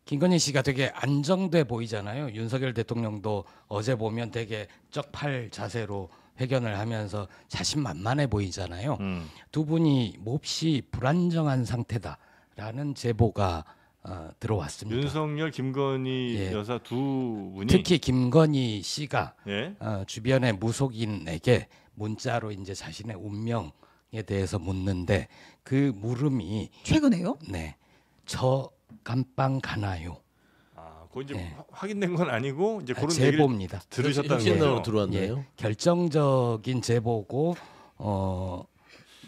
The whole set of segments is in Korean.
김건희 씨가 되게 안정돼 보이잖아요. 윤석열 대통령도 어제 보면 되게 쪽팔 자세로 회견을 하면서 자신만만해 보이잖아요. 두 분이 몹시 불안정한 상태다라는 제보가 들어왔습니다. 윤석열, 김건희 여사 두 분이 특히 김건희 씨가 예? 주변의 무속인에게 문자로 이제 자신의 운명에 대해서 묻는데 그 물음이 최근에요? 네, 저 감방 가나요? 그거 이제 확인된 건 아니고 이제 그런 제보입니다. 얘기를 들으셨다는 혁신으로 거죠. 들어왔네요. 결정적인 제보고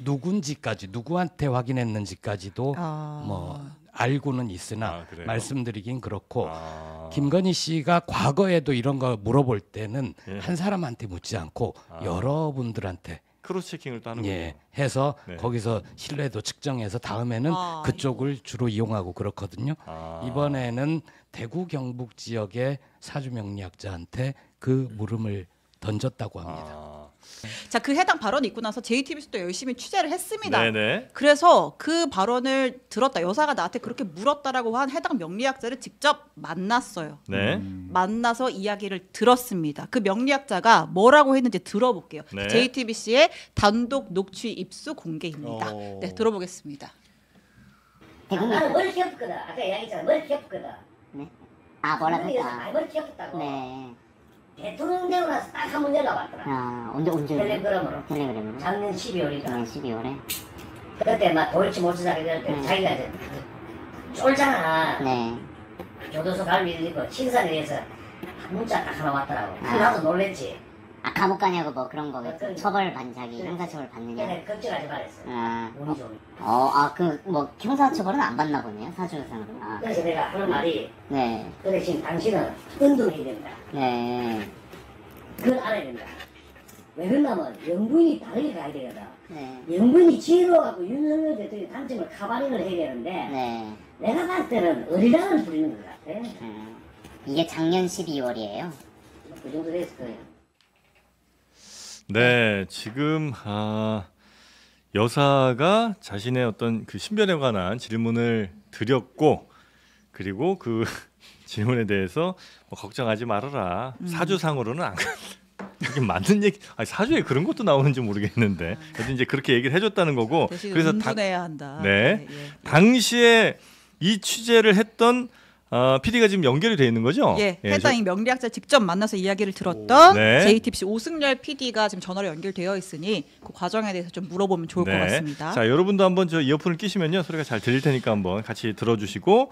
누군지까지 누구한테 확인했는지까지도 뭐 알고는 있으나 그래요? 말씀드리긴 그렇고 김건희 씨가 과거에도 이런 거 물어볼 때는 한 사람한테 묻지 않고 여러분들한테 크로스 체킹을 또 하는군요. 해서 네. 거기서 신뢰도 측정해서 다음에는 그쪽을 주로 이용하고 그렇거든요. 이번에는 대구 경북 지역의 사주 명리학자한테 그 물음을 던졌다고 합니다. 자, 그 해당 발언이 있고 나서 JTBC도 열심히 취재를 했습니다. 네네. 그래서 그 발언을 들었다. 여사가 나한테 그렇게 물었다라고 한 해당 명리학자를 직접 만났어요. 네. 만나서 이야기를 들었습니다. 그 명리학자가 뭐라고 했는지 들어볼게요. 네. JTBC의 단독 녹취 입수 공개입니다. 네, 들어보겠습니다. 나는 머리 튀었거든. 아까 이야기했잖아. 머리 튀었거든. 네. 아, 뭐라고 머리 했다. 머리 튀었다고. 네. 대통령 되고 나서 딱 한 번 연락 왔더라. 아, 언제? 텔레그램으로. 텔레그램으로? 작년 12월이다. 작년 12월에? 그때 막 도이치 모츠자게 될 때 자기가 이제 쫄잖아. 네. 교도소 갈 일이 있고 친산에 의해서 문자 딱 하나 왔더라고. 나도 놀랬지. 아, 감옥 가냐고 뭐 그런 거겠지. 그래. 처벌 자기 형사처벌 받느냐. 걔네 걱정하지 말았어. 아, 운이 좋으니. 뭐 형사처벌은 안 받나 보네요. 사주상으로. 아, 그래서 내가 하는 말이 네. 근데 지금 당신은 운동해야 된다. 네. 그걸 알아야 된다. 왜 그러냐면 영부인이 다르게 가야 되거든. 네. 영부인이 지혜로워갖고 윤석열 대통령의 단점을 카바링을 해야 되는데 네. 내가 봤을 때는 어리랑을 부리는 것 같아. 이게 작년 12월이에요. 그 정도 됐을 거예요. 네, 지금 여사가 자신의 어떤 그 신변에 관한 질문을 드렸고, 그리고 그 질문에 대해서 뭐 걱정하지 말아라. 사주상으로는 안 이게 맞는 얘기. 아니, 사주에 그런 것도 나오는지 모르겠는데, 그래서 이제 그렇게 얘기를 해줬다는 거고. 대신 그래서 운분해야 한다. 네, 당시에 이 취재를 했던 PD가 지금 연결이 돼 있는 거죠? 예, 해당 이 명리학자 직접 만나서 이야기를 들었던 네. JTBC 오승열 PD가 지금 전화로 연결되어 있으니 그 과정에 대해서 좀 물어보면 좋을 것 같습니다. 자, 여러분도 한번 저 이어폰을 끼시면요 소리가 잘 들릴 테니까 한번 같이 들어주시고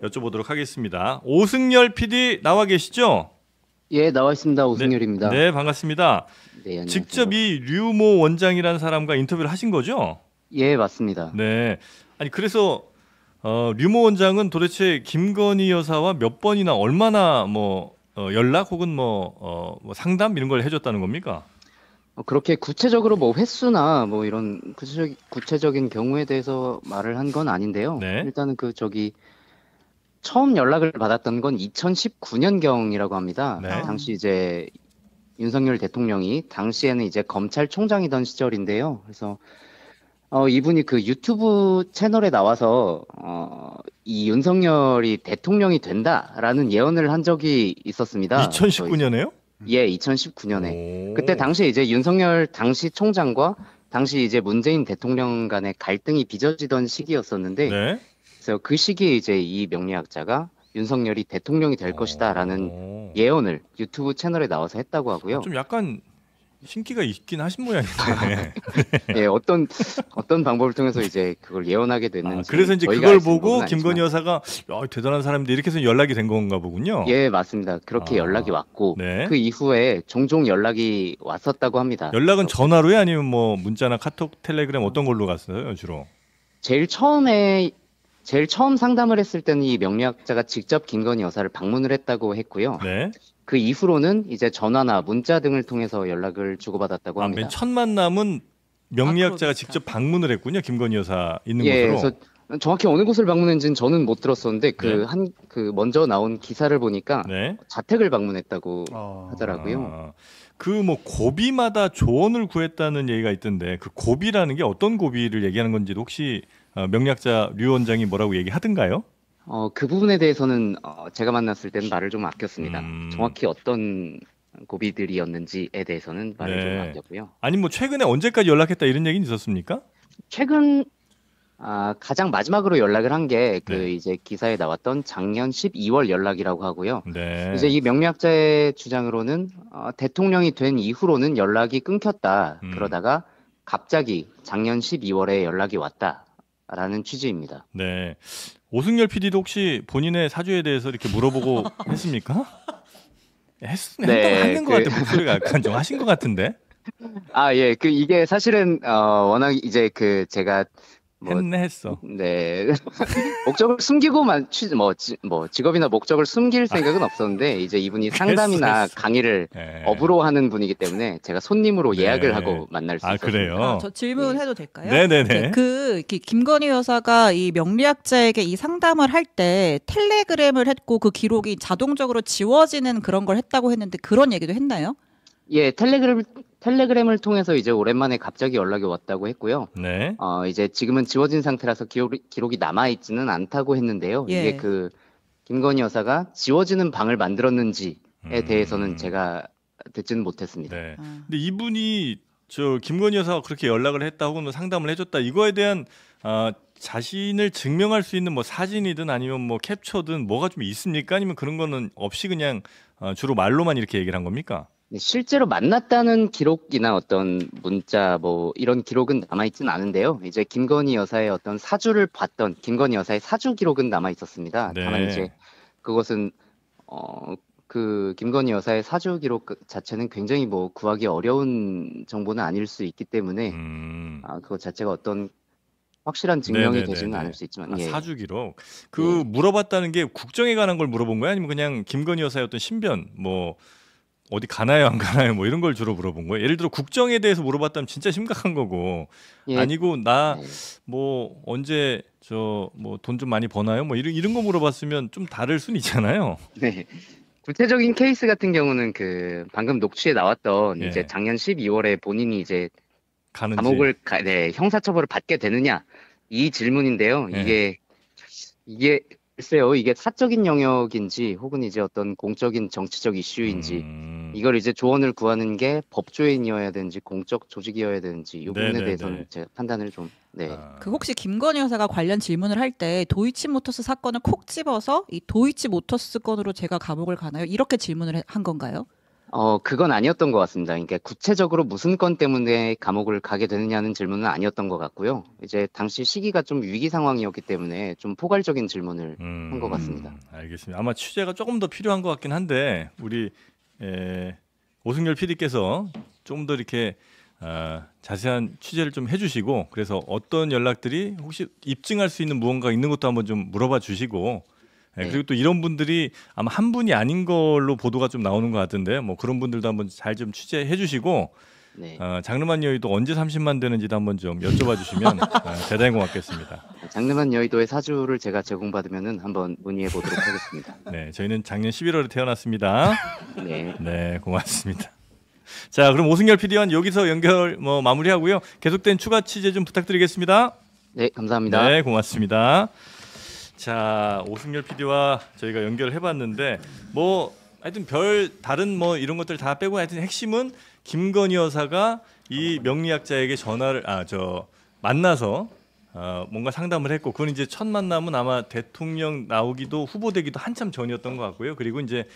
여쭤보도록 하겠습니다. 오승열 PD 나와 계시죠? 예, 나와 있습니다. 오승열입니다. 네, 반갑습니다. 네, 안녕하세요. 직접 이 류모 원장이라는 사람과 인터뷰를 하신 거죠? 예, 맞습니다. 네. 아니 그래서 류모 원장은 도대체 김건희 여사와 몇 번이나 얼마나 연락 혹은 뭐 상담 이런 걸 해줬다는 겁니까? 그렇게 구체적으로 뭐 횟수나 뭐 이런 구체적인 경우에 대해서 말을 한 건 아닌데요. 네. 일단은 처음 연락을 받았던 건 2019년경이라고 합니다. 네. 당시 이제 윤석열 대통령이 당시에는 이제 검찰총장이던 시절인데요. 그래서 이분이 그 유튜브 채널에 나와서 이 윤석열이 대통령이 된다라는 예언을 한 적이 있었습니다. 2019년에요? 예, 2019년에. 그때 당시 이제 윤석열 당시 총장과 당시 이제 문재인 대통령 간의 갈등이 빚어지던 시기였었는데, 네. 그래서 그 시기에 이제 이 명리학자가 윤석열이 대통령이 될 것이다라는 예언을 유튜브 채널에 나와서 했다고 하고요. 좀 약간 신기가 있긴 하신 모양이네. 예, 어떤 방법을 통해서 이제 그걸 예언하게 됐는지. 그래서 이제 저희가 그걸 알 수는 보고 없지만. 김건희 여사가 대단한 사람인데 이렇게 해서 연락이 된 건가 보군요. 예, 맞습니다. 그렇게 연락이 왔고 네. 그 이후에 종종 연락이 왔었다고 합니다. 연락은 전화로요, 아니면 뭐 문자나 카톡, 텔레그램 어떤 걸로 갔어요, 주로? 제일 처음 상담을 했을 때는 이 명리학자가 직접 김건희 여사를 방문을 했다고 했고요. 네. 그 이후로는 이제 전화나 문자 등을 통해서 연락을 주고받았다고 합니다. 맨 첫 만남은 명리학자가 앞으로 직접 방문을 했군요, 김건희 여사 있는 예, 곳으로. 그래서 정확히 어느 곳을 방문했는지는 저는 못 들었었는데 먼저 나온 기사를 보니까 네. 자택을 방문했다고 하더라고요. 그 뭐 고비마다 조언을 구했다는 얘기가 있던데 그 고비라는 게 어떤 고비를 얘기하는 건지도 혹시 명리학자 류 원장이 뭐라고 얘기하던가요? 그 부분에 대해서는 제가 만났을 때는 말을 좀 아꼈습니다. 음. 정확히 어떤 고비들이었는지에 대해서는 말을 좀 네. 아꼈고요. 아니 뭐 최근에 언제까지 연락했다 이런 얘기는 있었습니까? 최근 가장 마지막으로 연락을 한 게 네. 이제 기사에 나왔던 작년 12월 연락이라고 하고요. 네. 이제 이 명리학자의 주장으로는 대통령이 된 이후로는 연락이 끊겼다. 그러다가 갑자기 작년 12월에 연락이 왔다라는 취지입니다. 네. 오승열 PD도 혹시 본인의 사주에 대해서 이렇게 물어보고 했습니까? 했는 것 같아. 목소리가 약간 좀 하신 것 같은데. 예. 이게 사실은 워낙 이제 제가 했어. 네. 목적을 숨기고만 직업이나 목적을 숨길 생각은 없었는데 이제 이분이 상담이나 했어. 강의를 네. 업으로 하는 분이기 때문에 제가 손님으로 네. 예약을 하고 만날 수 있었습니다. 그래요? 저 질문해도 될까요? 네네네. 이렇게 김건희 여사가 이 명리학자에게 이 상담을 할 때 텔레그램을 했고 그 기록이 자동적으로 지워지는 그런 걸 했다고 했는데 그런 얘기도 했나요? 예, 텔레그램을 통해서 이제 오랜만에 갑자기 연락이 왔다고 했고요. 네. 이제 지금은 지워진 상태라서 기록이 남아있지는 않다고 했는데요. 예. 이게 김건희 여사가 지워지는 방을 만들었는지에 대해서는 제가 듣지는 못했습니다. 네. 근데 이분이 김건희 여사가 그렇게 연락을 했다 혹은 뭐 상담을 해줬다 이거에 대한 자신을 증명할 수 있는 뭐 사진이든 아니면 뭐 캡처든 뭐가 좀 있습니까? 아니면 그런 거는 없이 그냥 주로 말로만 이렇게 얘기를 한 겁니까? 네, 실제로 만났다는 기록이나 어떤 문자 이런 기록은 남아있진 않은데요. 이제 김건희 여사의 어떤 사주를 봤던 김건희 여사의 사주 기록은 남아 있었습니다. 네. 다만 이제 그것은 김건희 여사의 사주 기록 자체는 굉장히 구하기 어려운 정보는 아닐 수 있기 때문에 그것 자체가 어떤 확실한 증명이 네네네네. 되지는 않을 수 있지만 예. 사주 기록. 물어봤다는 게 국정에 관한 걸 물어본 거야? 아니면 그냥 김건희 여사의 어떤 신변 어디 가나요 안 가나요 이런 걸 주로 물어본 거예요. 예를 들어 국정에 대해서 물어봤다면 진짜 심각한 거고 예. 아니고 나 언제 돈 좀 많이 버나요? 이런 거 물어봤으면 좀 다를 수는 있잖아요. 네. 구체적인 케이스 같은 경우는 방금 녹취에 나왔던 예. 이제 작년 12월에 본인이 이제 가는지. 감옥을 형사처벌을 받게 되느냐 이 질문인데요. 예. 이게 글쎄요, 이게 사적인 영역인지 혹은 이제 어떤 공적인 정치적 이슈인지 이걸 이제 조언을 구하는 게 법조인이어야 되는지 공적 조직이어야 되는지 이 부분에 네네네. 대해서는 제가 판단을 좀 혹시 김건희 여사가 관련 질문을 할 때 도이치모터스 사건을 콕 집어서 이 도이치모터스 건으로 제가 감옥을 가나요? 이렇게 질문을 한 건가요? 그건 아니었던 것 같습니다. 그러니까 구체적으로 무슨 건 때문에 감옥을 가게 되느냐는 질문은 아니었던 것 같고요. 이제 당시 시기가 좀 위기 상황이었기 때문에 좀 포괄적인 질문을 한 것 같습니다. 알겠습니다. 아마 취재가 조금 더 필요한 것 같긴 한데 우리 오승열 PD께서 좀 더 이렇게 자세한 취재를 좀 해주시고 그래서 어떤 연락들이 혹시 입증할 수 있는 무언가 있는 것도 한번 좀 물어봐 주시고 그리고 또 이런 분들이 아마 한 분이 아닌 걸로 보도가 좀 나오는 것 같은데 그런 분들도 한번 잘 좀 취재해 주시고 장르만 여의도 언제 30만 되는지도 한번 좀 여쭤봐 주시면 대단히 고맙겠습니다. 장르만 여의도의 사주를 제가 제공받으면은 한번 문의해 보도록 하겠습니다. 네, 저희는 작년 11월에 태어났습니다. 네, 고맙습니다. 자, 그럼 오승열 PD와 여기서 연결 마무리하고요. 계속된 추가 취재 좀 부탁드리겠습니다. 네, 감사합니다. 네, 고맙습니다. 자, 오승열 PD와 저희가 연결을 해봤는데 하여튼 다른 이런 것들 다 빼고 하여튼 핵심은 김건희 여사가 이 명리학자에게 만나서 뭔가 상담을 했고 그건 이제 첫 만남은 아마 대통령 나오기도 후보되기도 한참 전이었던 것 같고요. 그리고 이제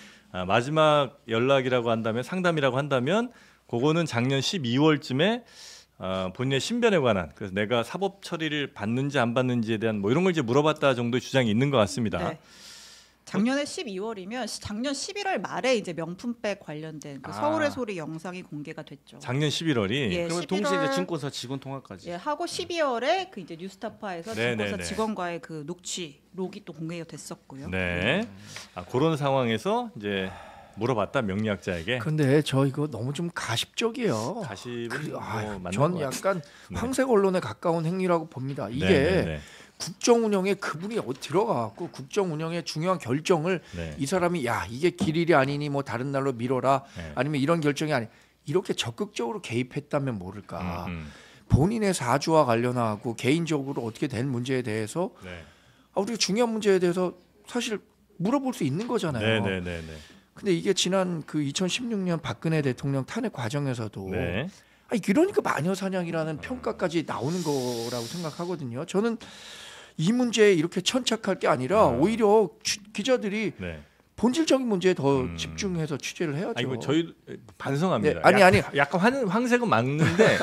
마지막 연락이라고 한다면 상담이라고 한다면 그거는 작년 12월쯤에 본인의 신변에 관한 그래서 내가 사법 처리를 받는지 안 받는지에 대한 이런 걸 이제 물어봤다 정도의 주장이 있는 것 같습니다. 네. 작년에 12월이면 작년 11월 말에 이제 명품백 관련된 서울의 소리 영상이 공개가 됐죠. 작년 11월이. 예, 그러면 동시에 이제 증권사 직원 통화까지. 예, 하고 12월에 이제 뉴스타파에서 증권사 직원과의 녹취 록이 또 공개가 됐었고요. 네. 그런 상황에서 이제 물어봤다 명리학자에게. 근데 저 이거 너무 좀 가십적이에요. 가십은 전 약간 황색 언론에 가까운 행위라고 봅니다. 이게 국정 운영에 그분이 들어가갖고 국정 운영의 중요한 결정을 이 사람이 이게 길일이 아니니 다른 날로 미뤄라 아니면 이런 결정이 아니 이렇게 적극적으로 개입했다면 모를까. 본인의 사주와 관련하고 개인적으로 어떻게 된 문제에 대해서 우리가 중요한 문제에 대해서 사실 물어볼 수 있는 거잖아요. 네네네. 근데 이게 지난 그 2016년 박근혜 대통령 탄핵 과정에서도 네. 아니 그러니까 마녀 사냥이라는 평가까지 나오는 거라고 생각하거든요. 저는 이 문제에 이렇게 천착할 게 아니라 오히려 기자들이 네. 본질적인 문제에 더 집중해서 취재를 해야죠. 아니 뭐 저희 반성합니다. 네, 아니. 약간 황색은 맞는데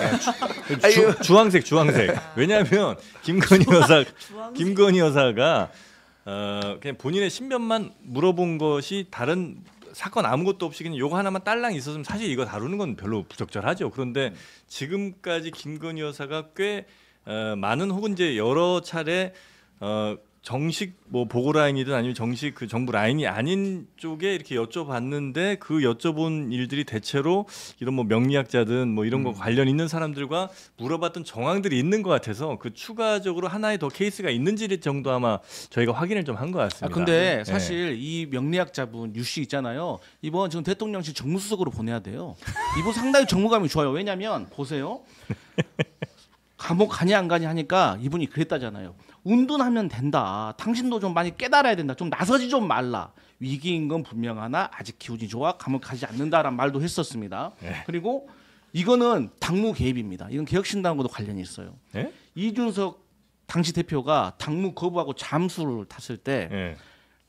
아니, 주황색. 왜냐하면 김건희 여사가 그냥 본인의 신변만 물어본 것이 다른 사건 아무것도 없이 그냥 요거 하나만 딸랑 있었으면 사실 이거 다루는 건 별로 부적절하죠. 그런데 지금까지 김건희 여사가 꽤 많은 혹은 이제 여러 차례 정식 뭐 보고 라인이든 아니면 정식 그 정부 라인이 아닌 쪽에 이렇게 여쭤봤는데 그 여쭤본 일들이 대체로 이런 뭐 명리학자든 뭐 이런 거 관련 있는 사람들과 물어봤던 정황들이 있는 것 같아서 그 추가적으로 하나의 더 케이스가 있는지 정도 아마 저희가 확인을 좀 한 것 같습니다. 근데 사실 이 명리학자분 유씨 있잖아요. 이번 지금 대통령실 정무수석으로 보내야 돼요. 이분 상당히 정무감이 좋아요. 왜냐하면 보세요. 감옥 가냐 안 가냐 하니까 이분이 그랬다잖아요. 운둔하면 된다. 당신도 좀 많이 깨달아야 된다. 좀 나서지 좀 말라. 위기인 건 분명하나 아직 기운이 좋아 감옥 가지 않는다라는 말도 했었습니다. 그리고 이거는 당무 개입입니다. 이건 개혁신당과도 관련이 있어요. 이준석 당시 대표가 당무 거부하고 잠수를 탔을 때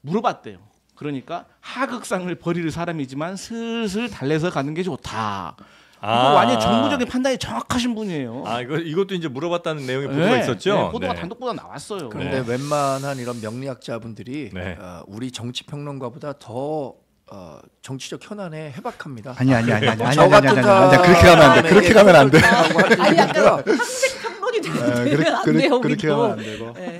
물어봤대요. 그러니까 하극상을 벌일 사람이지만 슬슬 달래서 가는 게 좋다. 이거 완전 정부적인 판단이 정확하신 분이에요. 이것도 이제 물어봤다는 내용의 보도가 있었죠. 네, 보도가 단독 보도 나왔어요. 그런데 웬만한 이런 명리학자분들이 네. 우리 정치 평론가보다 더 정치적 현안에 해박합니다. 아니. 저 같은 그렇게 가면 안 돼. 아니 약간 상식 평론이 되면 안 돼요. 그렇게 우리도. 가면 안 되고. 네.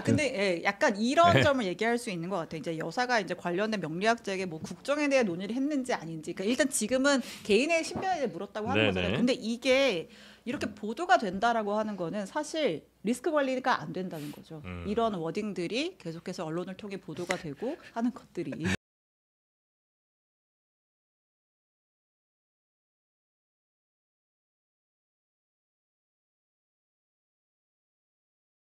근데 약간 이런 점을 얘기할 수 있는 것 같아요. 이제 여사가 이제 관련된 명리학자에게 뭐 국정에 대한 논의를 했는지 아닌지. 그러니까 일단 지금은 개인의 신변에 대해 물었다고 하는 거잖아요. 근데 이게 이렇게 보도가 된다라고 하는 거는 사실 리스크 관리가 안 된다는 거죠. 이런 워딩들이 계속해서 언론을 통해 보도가 되고 하는 것들이.